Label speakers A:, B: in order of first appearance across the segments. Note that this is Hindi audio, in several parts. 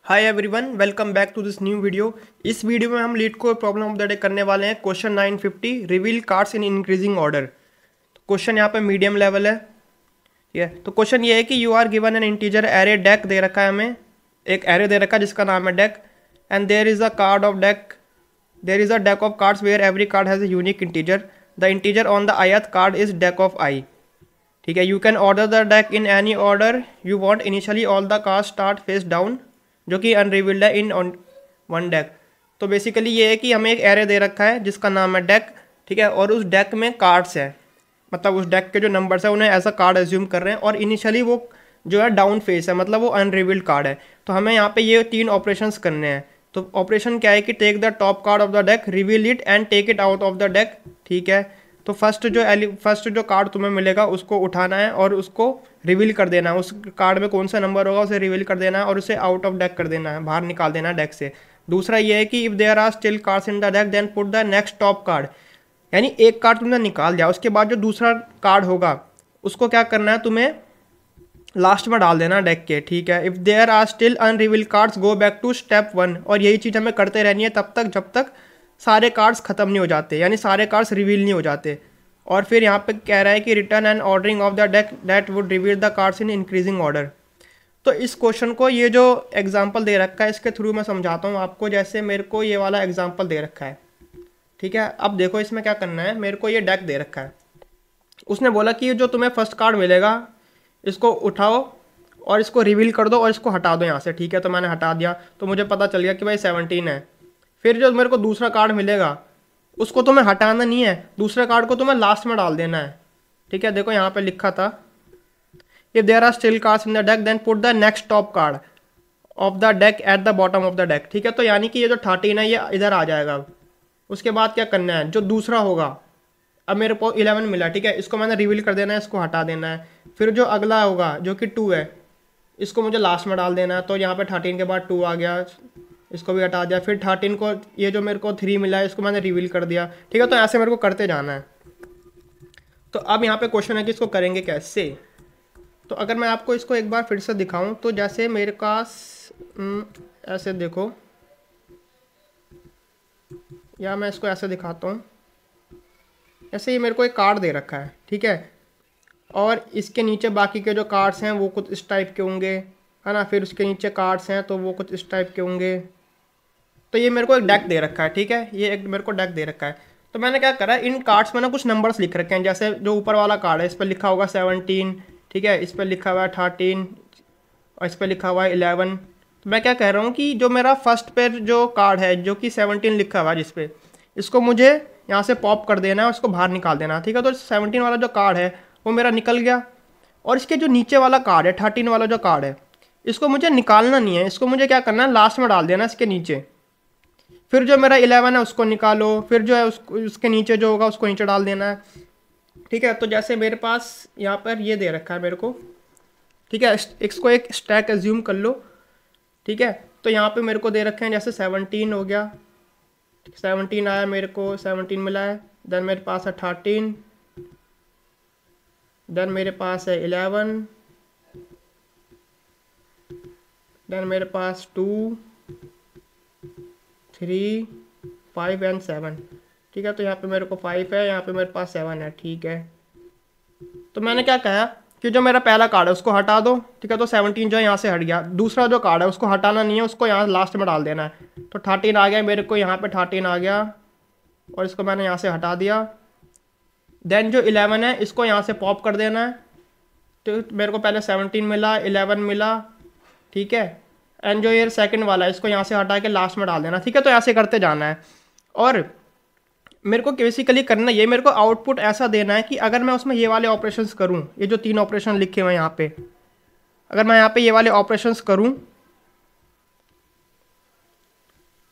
A: Hi everyone, welcome back to this new video. इस वीडियो में हम LeetCode problem of the day करने वाले हैं। Question 950, reveal cards in increasing order. Question यहाँ पे मीडियम लेवल है। ठीक है, तो क्वेश्चन ये है कि you are given an integer array deck दे रखा है हमें, एक एरे दे रखा है जिसका नाम है deck, and there is a card of deck, there is a deck of cards where every card has a unique integer, the integer on the ith card is deck of I. ठीक है, you can order the deck in any order you want, initially all the card start face down, जो कि अनरिवील्ड है इन वन डेक। तो बेसिकली ये है कि हमें एक एरे दे रखा है जिसका नाम है डेक। ठीक है, और उस डेक में कार्ड्स है, मतलब उस डेक के जो नंबर्स है उन्हें ऐसा कार्ड एज्यूम कर रहे हैं, और इनिशियली वो जो है डाउन फेस है, मतलब वो अनरिवील्ड कार्ड है। तो हमें यहाँ पे ये 3 ऑपरेशंस करने हैं। तो ऑपरेशन क्या है कि take the top card of the deck, reveal it and take it out of the deck. ठीक है, तो फर्स्ट जो कार्ड तुम्हें मिलेगा उसको उठाना है और उसको रिवील कर देना है। उस कार्ड में कौन सा नंबर होगा उसे रिवील कर देना है और उसे आउट ऑफ डेक कर देना है, बाहर निकाल देना है डेक से। दूसरा ये है कि if there are still cards in the deck then put the next top card, यानी एक कार्ड तुमने निकाल दिया, उसके बाद जो दूसरा कार्ड होगा उसको क्या करना है, तुम्हें लास्ट में डाल देना डेक के। ठीक है, if there are still unrevealed cards go back to step 1, और यही चीज़ हमें करते रहनी है तब तक जब तक सारे कार्ड्स खत्म नहीं हो जाते, यानी सारे कार्ड्स रिवील नहीं हो जाते। और फिर यहाँ पे कह रहा है कि return and ordering of the deck that would reveal the cards in increasing order. तो इस क्वेश्चन को ये जो एग्जाम्पल दे रखा है इसके थ्रू मैं समझाता हूँ आपको। जैसे मेरे को ये वाला एग्जाम्पल दे रखा है, ठीक है, अब देखो इसमें क्या करना है। मेरे को ये डेक दे रखा है, उसने बोला कि जो तुम्हें फर्स्ट कार्ड मिलेगा इसको उठाओ और इसको रिवील कर दो और इसको हटा दो यहाँ से। ठीक है, तो मैंने हटा दिया, तो मुझे पता चल गया कि भाई 17 है। फिर जो मेरे को दूसरा कार्ड मिलेगा उसको तुम्हें हटाना नहीं है, दूसरे कार्ड को तुम्हें लास्ट में डाल देना है। ठीक है, देखो यहाँ पे लिखा था if there are still cards in the deck then put the next top card of the deck at the bottom of the deck. ठीक है, तो यानी कि ये जो 13 है ये इधर आ जाएगा। अब उसके बाद क्या करना है, जो दूसरा होगा, अब मेरे को 11 मिला, ठीक है, इसको मैंने रिवील कर देना है, इसको हटा देना है। फिर जो अगला होगा जो कि 2 है, इसको मुझे लास्ट में डाल देना है। तो यहाँ पे 13 के बाद 2 आ गया, इसको भी हटा दिया। फिर 13 को, ये जो मेरे को 3 मिला है इसको मैंने रिवील कर दिया। ठीक है, तो ऐसे मेरे को करते जाना है। तो अब यहाँ पे क्वेश्चन है कि इसको करेंगे कैसे। तो अगर मैं आपको इसको एक बार फिर से दिखाऊं, तो जैसे मेरे पास ऐसे देखो, या मैं इसको ऐसे दिखाता हूँ। ऐसे ही मेरे को एक कार्ड दे रखा है, ठीक है, और इसके नीचे बाकी के जो कार्ड्स हैं वो कुछ इस टाइप के होंगे, है ना। फिर उसके नीचे कार्ड्स हैं तो वो कुछ इस टाइप के होंगे। तो ये मेरे को एक डेक दे रखा है, ठीक है, ये एक मेरे को डेक दे रखा है। तो मैंने क्या करा, इन कार्ड्स में ना कुछ नंबर्स लिख रखे हैं। जैसे जो ऊपर वाला कार्ड है इस पर लिखा होगा 17, ठीक है, इस पर लिखा हुआ है 13 और इस पर लिखा हुआ है 11। तो मैं क्या कह रहा हूँ कि जो मेरा फर्स्ट पे जो कार्ड है जो कि 17 लिखा हुआ है जिस पे, इसको मुझे यहाँ से पॉप कर देना है, उसको बाहर निकाल देना है। ठीक है, तो 17 वाला जो कार्ड है वो मेरा निकल गया, और इसके जो नीचे वाला कार्ड है 13 वाला जो कार्ड है इसको मुझे निकालना नहीं है, इसको मुझे क्या करना है, लास्ट में डाल देना इसके नीचे। फिर जो मेरा 11 है उसको निकालो, फिर जो है उसको उसके नीचे जो होगा उसको नीचे डाल देना है। ठीक है, तो जैसे मेरे पास यहाँ पर ये दे रखा है मेरे को, ठीक है, इसको एक स्टैक एज्यूम कर लो। ठीक है, तो यहाँ पे मेरे को दे रखे हैं जैसे 17 हो गया, 17 आया, मेरे को 17 मिला है। देन मेरे पास है 13, देन मेरे पास है 11, देन मेरे पास 2, 3, 5 एंड 7। ठीक है, तो यहाँ पे मेरे को 5 है, यहाँ पे मेरे पास 7 है। ठीक है, तो मैंने क्या कहा कि जो मेरा पहला कार्ड है उसको हटा दो। ठीक है, तो 17 जो है यहाँ से हट गया। दूसरा जो कार्ड है उसको हटाना नहीं है, उसको यहाँ लास्ट में डाल देना है। तो 13 आ गया मेरे को, यहाँ पे 13 आ गया और इसको मैंने यहाँ से हटा दिया। देन जो 11 है इसको यहाँ से पॉप कर देना है। तो मेरे को पहले 17 मिला, 11 मिला, ठीक है, एंड जो ये सेकंड वाला है इसको यहाँ से हटा के लास्ट में डाल देना। ठीक है, तो ऐसे करते जाना है। और मेरे को बेसिकली करना ये, मेरे को आउटपुट ऐसा देना है कि अगर मैं उसमें ये वाले ऑपरेशंस करूँ, ये जो 3 ऑपरेशन लिखे हुए हैं यहाँ पे, अगर मैं यहाँ पे ये वाले ऑपरेशंस करूँ,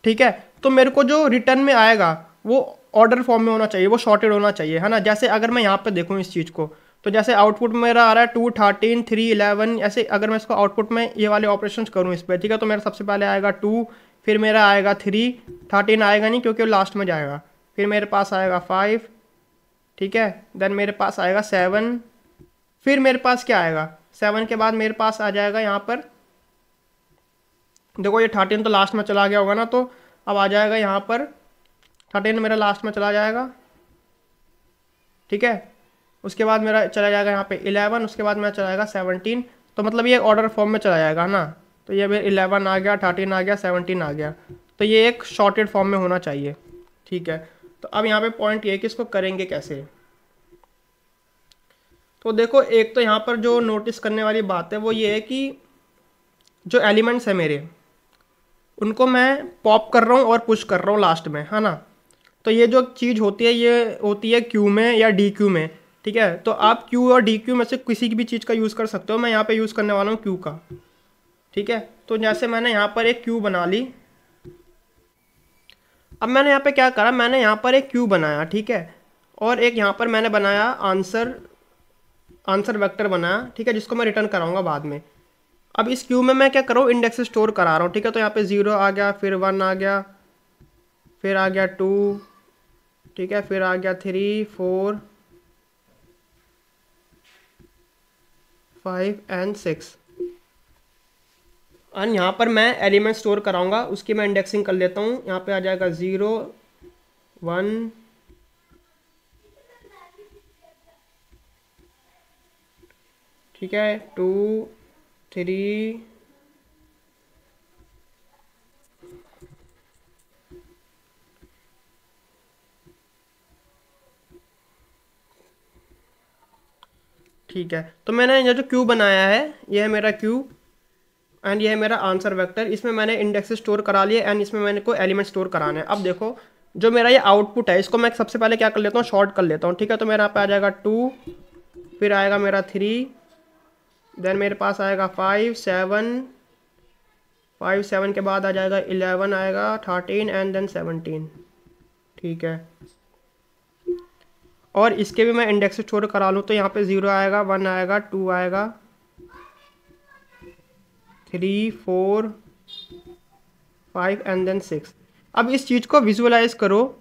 A: ठीक है, तो मेरे को जो रिटर्न में आएगा वो ऑर्डर फॉर्म में होना चाहिए, वो शॉर्टेड होना चाहिए, है ना। जैसे अगर मैं यहाँ पे देखूँ इस चीज़ को, तो जैसे आउटपुट मेरा आ रहा है 2, 13, 3, 11, ऐसे अगर मैं इसको आउटपुट में ये वाले ऑपरेशंस करूँ इस पर, ठीक है, तो मेरा सबसे पहले आएगा 2, फिर मेरा आएगा 3, 13 आएगा नहीं क्योंकि वो लास्ट में जाएगा, फिर मेरे पास आएगा 5, ठीक है, देन मेरे पास आएगा 7, फिर मेरे पास क्या आएगा, 7 के बाद मेरे पास आ जाएगा यहाँ पर देखो ये 13 तो लास्ट में चला गया होगा ना, तो अब आ जाएगा यहाँ पर 13 मेरा लास्ट में चला जाएगा, ठीक है। उसके बाद मेरा चला जाएगा यहाँ पे 11, उसके बाद मेरा चला जाएगा 17। तो मतलब ये ऑर्डर फॉर्म में चला जाएगा ना, तो ये मेरा 11 आ गया, 13 आ गया, 17 आ गया, तो ये एक शॉर्टेड फॉर्म में होना चाहिए, ठीक है। तो अब यहाँ पे पॉइंट ये कि इसको करेंगे कैसे। तो देखो एक तो यहाँ पर जो नोटिस करने वाली बात है वो ये है कि जो एलिमेंट्स है मेरे, उनको मैं पॉप कर रहा हूँ और पुश कर रहा हूँ लास्ट में, है ना। तो ये जो चीज़ होती है ये होती है क्यू में या डी क्यू में, ठीक है। तो आप क्यू और डी क्यू में से किसी की भी चीज़ का यूज़ कर सकते हो। मैं यहाँ पे यूज़ करने वाला हूँ क्यू का, ठीक है। तो जैसे मैंने यहाँ पर एक क्यू बना ली, अब मैंने यहाँ पे क्या करा, मैंने यहाँ पर एक क्यू बनाया, ठीक है, और एक यहाँ पर मैंने बनाया आंसर वेक्टर बनाया, ठीक है, जिसको मैं रिटर्न कराऊंगा बाद में। अब इस क्यू में मैं क्या कर रहा हूँ, इंडेक्स स्टोर करा रहा हूँ, ठीक है। तो यहाँ पे 0 आ गया, फिर 1 आ गया, फिर आ गया 2, ठीक है, फिर आ गया 3, 4, 5 एंड 6। और यहाँ पर मैं एलिमेंट स्टोर कराऊंगा, उसकी मैं इंडेक्सिंग कर लेता हूँ। यहाँ पे आ जाएगा 0, 1, ठीक है, 2, 3, ठीक है। तो मैंने ये जो क्यू बनाया है ये है मेरा क्यू, एंड ये है मेरा आंसर वेक्टर। इसमें मैंने इंडेक्स स्टोर करा लिए एंड इसमें मैंने को एलिमेंट स्टोर कराने हैं। अब देखो जो मेरा ये आउटपुट है इसको मैं सबसे पहले क्या कर लेता हूँ, शॉर्ट कर लेता हूँ, ठीक है। तो मेरा यहाँ पे आ जाएगा 2, फिर आएगा मेरा 3, देन मेरे पास आएगा 5, 7 के बाद आ जाएगा 11, आएगा 13 एंड देन 17, ठीक है। और इसके भी मैं इंडेक्स स्टोर करा लूँ तो यहाँ पे 0 आएगा, 1 आएगा, 2 आएगा, 3, 4, 5 एंड देन 6। अब इस चीज़ को विजुअलाइज करो।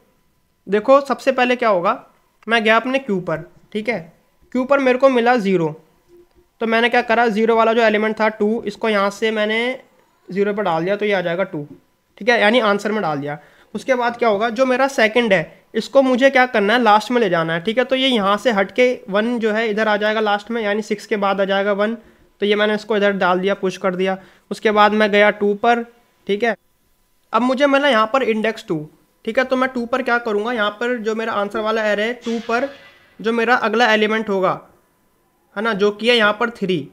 A: देखो सबसे पहले क्या होगा, मैं गया अपने क्यू पर, ठीक है। क्यू पर मेरे को मिला 0, तो मैंने क्या करा, 0 वाला जो एलिमेंट था 2, इसको यहाँ से मैंने 0 पर डाल दिया, तो ये आ जाएगा 2, ठीक है, यानी आंसर में डाल दिया। उसके बाद क्या होगा, जो मेरा सेकंड है इसको मुझे क्या करना है, लास्ट में ले जाना है, ठीक है। तो ये यहाँ से हट के 1 जो है इधर आ जाएगा लास्ट में, यानी 6 के बाद आ जाएगा 1, तो ये मैंने इसको इधर डाल दिया, पुश कर दिया। उसके बाद मैं गया 2 पर, ठीक है। अब मुझे मिला यहाँ पर इंडेक्स 2, ठीक है। तो मैं 2 पर क्या करूँगा, यहाँ पर जो मेरा आंसर वाला एरे है 2 पर जो मेरा अगला एलिमेंट होगा, है ना, जो कि है यहाँ पर 3,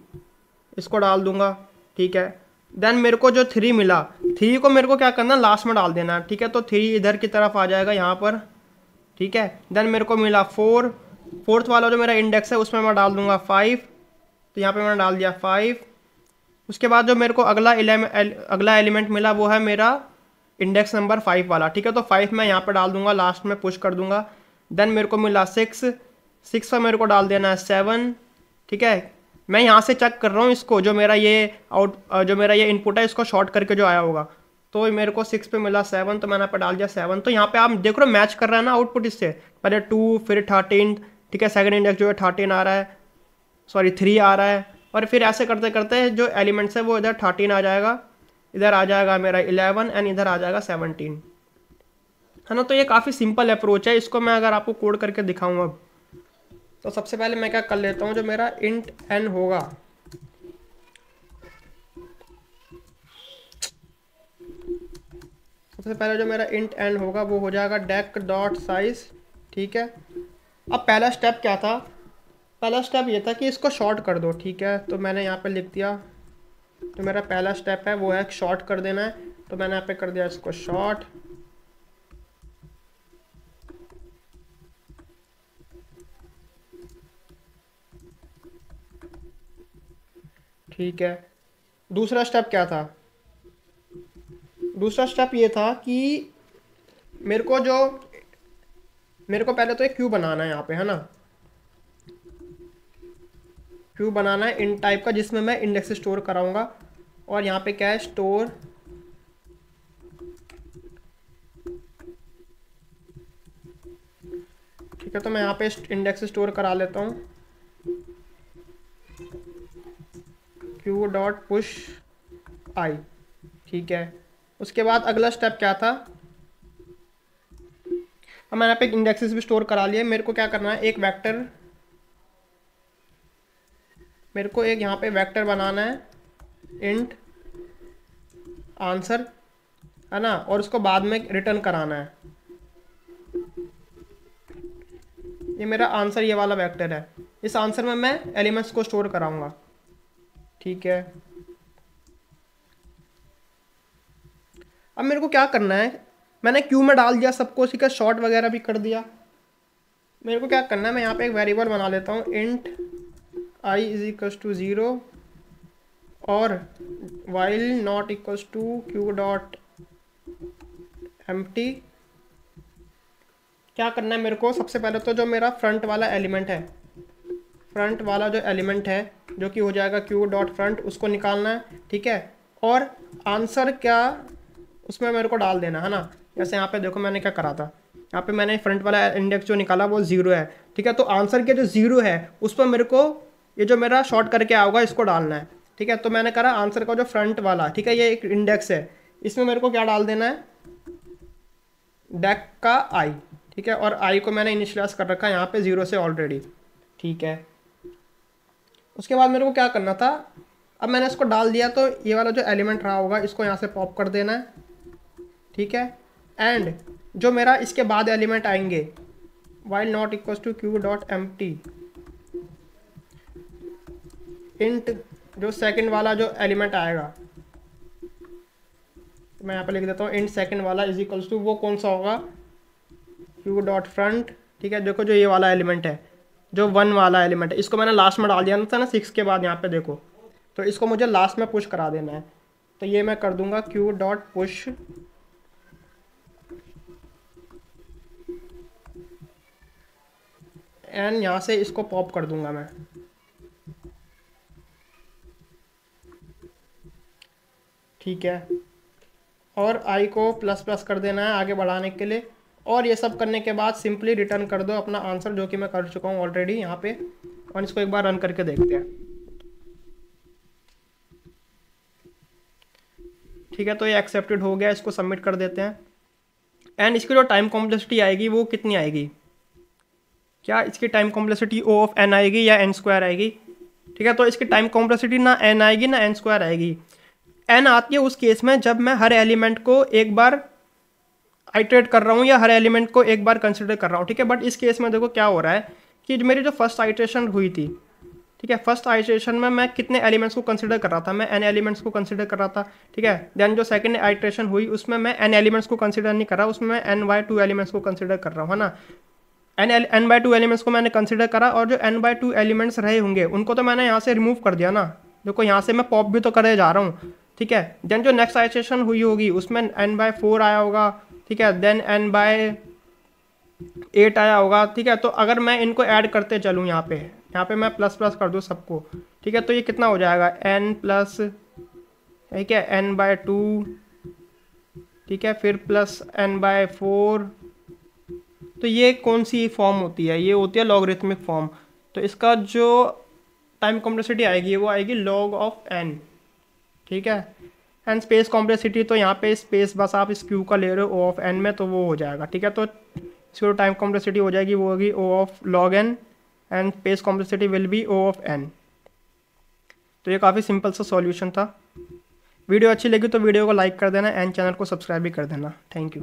A: इसको डाल दूंगा, ठीक है। देन मेरे को जो 3 मिला, 3 को मेरे को क्या करना, लास्ट में डाल देना, ठीक है। तो 3 इधर की तरफ आ जाएगा यहाँ पर, ठीक है। देन मेरे को मिला 4, फोर्थ वाला जो मेरा इंडेक्स है उसमें मैं डाल दूंगा 5, तो यहाँ पे मैंने डाल दिया 5। उसके बाद जो मेरे को अगला एलिमेंट मिला वो है मेरा इंडेक्स नंबर 5 वाला, ठीक है। तो 5 मैं यहाँ पे डाल दूंगा, लास्ट में पुश कर दूंगा। देन मेरे को मिला 6 पर मेरे को डाल देना है 7, ठीक है। मैं यहाँ से चेक कर रहा हूँ इसको, जो मेरा ये इनपुट है इसको शॉर्ट करके जो आया होगा, तो मेरे को 6 पे मिला 7, तो मैंने यहाँ पे डाल दिया 7। तो यहाँ पे आप देख रहे हो मैच कर रहा है ना आउटपुट, इससे पहले 2 फिर 13, ठीक है, सेकंड इंडेक्स जो है 13 आ रहा है, सॉरी 3 आ रहा है, और फिर ऐसे करते करते जो एलिमेंट्स है वो इधर 13 आ जाएगा, इधर आ जाएगा मेरा 11 एंड इधर आ जाएगा 17, है ना। तो ये काफ़ी सिंपल अप्रोच है। इसको मैं अगर आपको कोड करके दिखाऊँ अब, तो सबसे पहले मैं क्या कर लेता हूँ, जो मेरा इंट n होगा, सबसे पहले जो मेरा इंट n होगा वो हो जाएगा डेक डॉट साइज, ठीक है। अब पहला स्टेप क्या था, पहला स्टेप ये था कि इसको शॉर्ट कर दो, ठीक है। तो मैंने यहाँ पे लिख दिया, तो मेरा पहला स्टेप है वो है शॉर्ट कर देना है, तो मैंने यहाँ पे कर दिया इसको शॉर्ट, ठीक है। दूसरा स्टेप क्या था, दूसरा स्टेप ये था कि मेरे को पहले तो एक क्यू बनाना है यहाँ पे, है ना, क्यू बनाना है इन टाइप का, जिसमें मैं इंडेक्स स्टोर कराऊंगा। और यहाँ पे क्या है, स्टोर, ठीक है। तो मैं यहाँ पे इंडेक्स स्टोर करा लेता हूँ, क्यू डॉट पुश आई, ठीक है। उसके बाद अगला स्टेप क्या था, अब मैंने यहाँ पे इंडेक्सेस भी स्टोर करा लिए। मेरे को क्या करना है, एक वेक्टर, मेरे को एक यहाँ पे वेक्टर बनाना है इंट आंसर, है ना, और उसको बाद में रिटर्न कराना है। ये मेरा आंसर ये वाला वेक्टर है, इस आंसर में मैं एलिमेंट्स को स्टोर कराऊंगा। ठीक है। अब मेरे को क्या करना है, मैंने क्यू में डाल दिया सबको, ठीक है, शॉर्ट वगैरह भी कर दिया। मेरे को क्या करना है, मैं यहाँ पे एक वेरिएबल बना लेता हूँ int I is equals to 0 और while not equals to Q dot empty. क्या करना है मेरे को, सबसे पहले तो जो मेरा फ्रंट वाला एलिमेंट है, फ्रंट वाला जो एलिमेंट है जो कि हो जाएगा क्यू डॉट फ्रंट, उसको निकालना है। ठीक है। और आंसर क्या उसमें मेरे को डाल देना है ना। जैसे यहाँ पे देखो मैंने क्या करा था, यहाँ पे मैंने फ्रंट वाला इंडेक्स जो निकाला वो 0 है। ठीक है। तो आंसर के जो 0 है उस पर मेरे को ये जो मेरा शॉर्ट करके आओगा इसको डालना है। ठीक है। तो मैंने करा आंसर का जो फ्रंट वाला, ठीक है, ये एक इंडेक्स है, इसमें मेरे को क्या डाल देना है, डेक का आई। ठीक है। और आई को मैंने इनिशियलाइज कर रखा है यहाँ पे 0 से ऑलरेडी। ठीक है। उसके बाद मेरे को क्या करना था, अब मैंने इसको डाल दिया तो ये वाला जो एलिमेंट रहा होगा इसको यहाँ से पॉप कर देना है। ठीक है। एंड जो मेरा इसके बाद एलिमेंट आएंगे, while not equals to Q dot empty int, जो सेकंड वाला जो एलिमेंट आएगा, मैं यहाँ पे लिख देता हूँ इंट सेकंड वाला इज इक्वल्स टू, वो कौन सा होगा, क्यू डॉट फ्रंट। ठीक है। देखो जो ये वाला एलिमेंट है, जो 1 वाला एलिमेंट है, इसको मैंने लास्ट में डाल दिया था ना 6 के बाद, यहाँ पे देखो, तो इसको मुझे लास्ट में पुश करा देना है। तो ये मैं कर दूंगा क्यू डॉट पुश एंड यहाँ से इसको पॉप कर दूंगा मैं। ठीक है। और आई को प्लस प्लस कर देना है आगे बढ़ाने के लिए। और ये सब करने के बाद सिंपली रिटर्न कर दो अपना आंसर, जो कि मैं कर चुका हूँ ऑलरेडी यहाँ पे। और इसको एक बार रन करके देखते हैं। ठीक है। तो ये एक्सेप्टेड हो गया, इसको सबमिट कर देते हैं। एंड इसकी जो टाइम कॉम्प्लेक्सिटी आएगी वो कितनी आएगी, क्या इसकी time complexity O of N आएगी या एन स्क्वायर आएगी। ठीक है। तो इसकी टाइम कॉम्प्लेक्सिटी ना एन आएगी ना एन स्क्वायर आएगी। एन आती है उस केस में जब मैं हर एलिमेंट को एक बार आइटरेट कर रहा हूँ या हर एलिमेंट को एक बार कंसिडर कर रहा हूँ। ठीक है। बट इस केस में देखो क्या हो रहा है कि मेरी जो फर्स्ट आइटरेशन हुई थी, ठीक है, फर्स्ट आइटरेशन में मैं कितने एलिमेंट्स को कंसिडर कर रहा था, मैं एन एलिमेंट्स को कंसिडर कर रहा था। ठीक है। देन जो सेकंड आइटरेशन हुई उसमें मैं एन एलिमेंट्स को कंसिडर नहीं कर रहा, उसमें मैं n/2 एलिमेंट्स को कंसिडर कर रहा हूँ, है ना। n/2 एलिमेंट्स को मैंने कंसिडर करा और जो n/2 एलिमेंट्स रहे होंगे उनको तो मैंने यहाँ से रिमूव कर दिया ना। देखो यहाँ से मैं पॉप भी तो करे जा रहा हूँ। ठीक है। देन जो नेक्स्ट आइटरेशन हुई होगी उसमें n/4 आया होगा। ठीक है। देन n/8 आया होगा। ठीक है। तो अगर मैं इनको ऐड करते चलूँ यहाँ पे मैं प्लस प्लस कर दूँ सबको। ठीक है। तो ये कितना हो जाएगा n प्लस, ठीक है, n/2, ठीक है, फिर प्लस n/4। तो ये कौन सी फॉर्म होती है, ये होती है लॉगरिथमिक फॉर्म। तो इसका जो टाइम कॉम्प्लेक्सिटी आएगी वो आएगी log ऑफ n। ठीक है। एंड स्पेस कॉम्प्लेक्सिटी तो यहाँ पे स्पेस बस आप इस क्यू का ले रहे हो ओ ऑफ n में, तो वो हो जाएगा। ठीक है। तो इसकी टाइम कॉम्प्लेक्सिटी हो जाएगी वो होगी O of log n and space complexity will be O of n। तो ये काफ़ी सिंपल सा सॉल्यूशन था। वीडियो अच्छी लगी तो वीडियो को लाइक कर देना एंड चैनल को सब्सक्राइब भी कर देना। Thank you.